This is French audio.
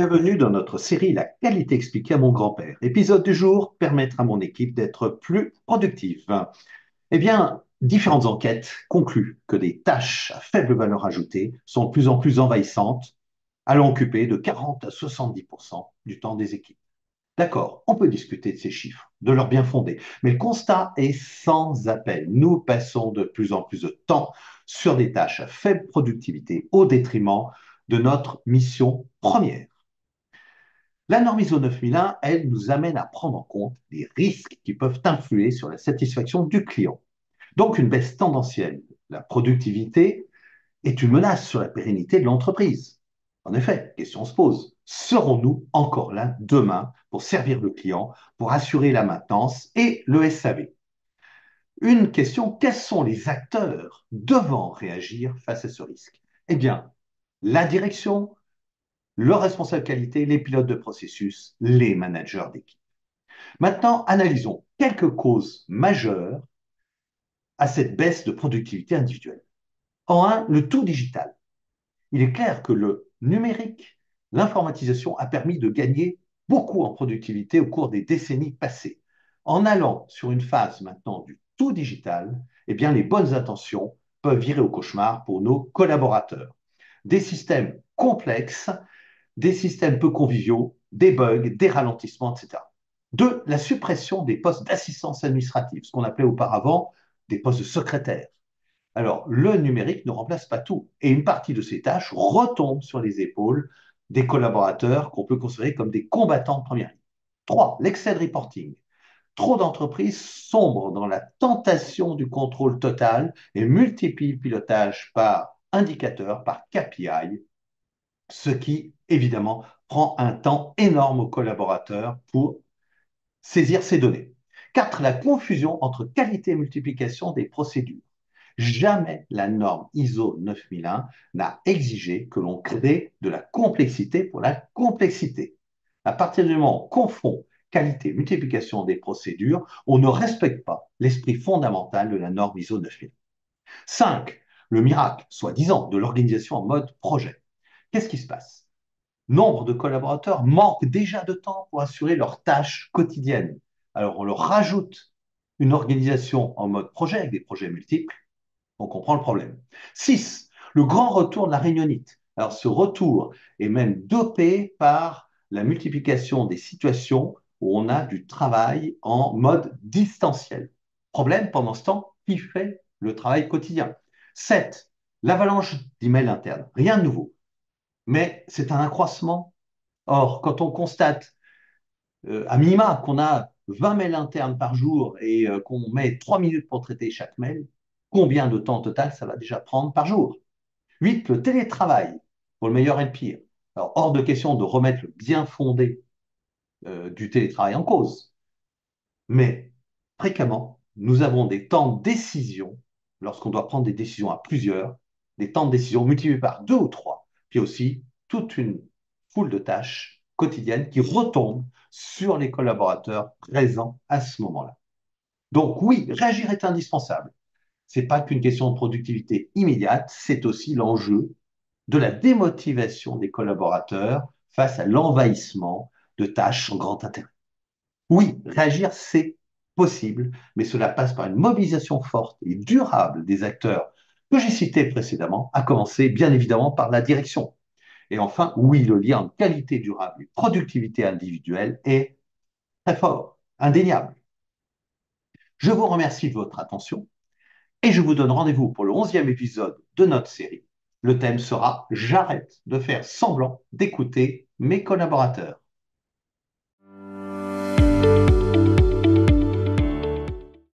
Bienvenue dans notre série La qualité expliquée à mon grand-père. Épisode du jour, permettre à mon équipe d'être plus productive. Eh bien, différentes enquêtes concluent que des tâches à faible valeur ajoutée sont de plus en plus envahissantes, allant occuper de 40 à 70% du temps des équipes. D'accord, on peut discuter de ces chiffres, de leur bien fondé, mais le constat est sans appel. Nous passons de plus en plus de temps sur des tâches à faible productivité au détriment de notre mission première. La norme ISO 9001, elle, nous amène à prendre en compte les risques qui peuvent influer sur la satisfaction du client. Donc, une baisse tendancielle de la productivité est une menace sur la pérennité de l'entreprise. En effet, question se pose, serons-nous encore là demain pour servir le client, pour assurer la maintenance et le SAV? Une question, quels sont les acteurs devant réagir face à ce risque? Eh bien, la direction, le responsable qualité, les pilotes de processus, les managers d'équipe. Maintenant, analysons quelques causes majeures à cette baisse de productivité individuelle. En un, le tout digital. Il est clair que le numérique, l'informatisation a permis de gagner beaucoup en productivité au cours des décennies passées. En allant sur une phase maintenant du tout digital, eh bien, les bonnes intentions peuvent virer au cauchemar pour nos collaborateurs. Des systèmes complexes, des systèmes peu conviviaux, des bugs, des ralentissements, etc. Deux, la suppression des postes d'assistance administrative, ce qu'on appelait auparavant des postes de secrétaire. Alors, le numérique ne remplace pas tout, et une partie de ces tâches retombe sur les épaules des collaborateurs qu'on peut considérer comme des combattants de première ligne. Trois, l'excès de reporting. Trop d'entreprises sombrent dans la tentation du contrôle total et multiplient le pilotage par indicateur, par KPI, ce qui, évidemment, prend un temps énorme aux collaborateurs pour saisir ces données. 4. La confusion entre qualité et multiplication des procédures. Jamais la norme ISO 9001 n'a exigé que l'on crée de la complexité pour la complexité. À partir du moment où on confond qualité et multiplication des procédures, on ne respecte pas l'esprit fondamental de la norme ISO 9001. 5. Le miracle, soi-disant, de l'organisation en mode projet. Qu'est-ce qui se passe? Nombre de collaborateurs manquent déjà de temps pour assurer leurs tâches quotidiennes. Alors on leur rajoute une organisation en mode projet avec des projets multiples, on comprend le problème. 6. Le grand retour de la réunionnite. Alors ce retour est même dopé par la multiplication des situations où on a du travail en mode distanciel. Problème, pendant ce temps, qui fait le travail quotidien? 7. L'avalanche d'emails internes. Rien de nouveau, mais c'est un accroissement. Or, quand on constate à minima qu'on a 20 mails internes par jour et qu'on met 3 minutes pour traiter chaque mail, combien de temps total ça va déjà prendre par jour? 8. Le télétravail, pour le meilleur et le pire. Alors, hors de question de remettre le bien fondé du télétravail en cause, mais fréquemment, nous avons des temps de décision, lorsqu'on doit prendre des décisions à plusieurs, des temps de décision multipliés par deux ou trois, puis aussi toute une foule de tâches quotidiennes qui retombent sur les collaborateurs présents à ce moment-là. Donc oui, réagir est indispensable. Ce n'est pas qu'une question de productivité immédiate, c'est aussi l'enjeu de la démotivation des collaborateurs face à l'envahissement de tâches sans grand intérêt. Oui, réagir, c'est possible, mais cela passe par une mobilisation forte et durable des acteurs que j'ai cités précédemment, à commencer bien évidemment par la direction. Et enfin, oui, le lien entre qualité durable et productivité individuelle est très fort, indéniable. Je vous remercie de votre attention et je vous donne rendez-vous pour le 11e épisode de notre série. Le thème sera « J'arrête de faire semblant d'écouter mes collaborateurs ».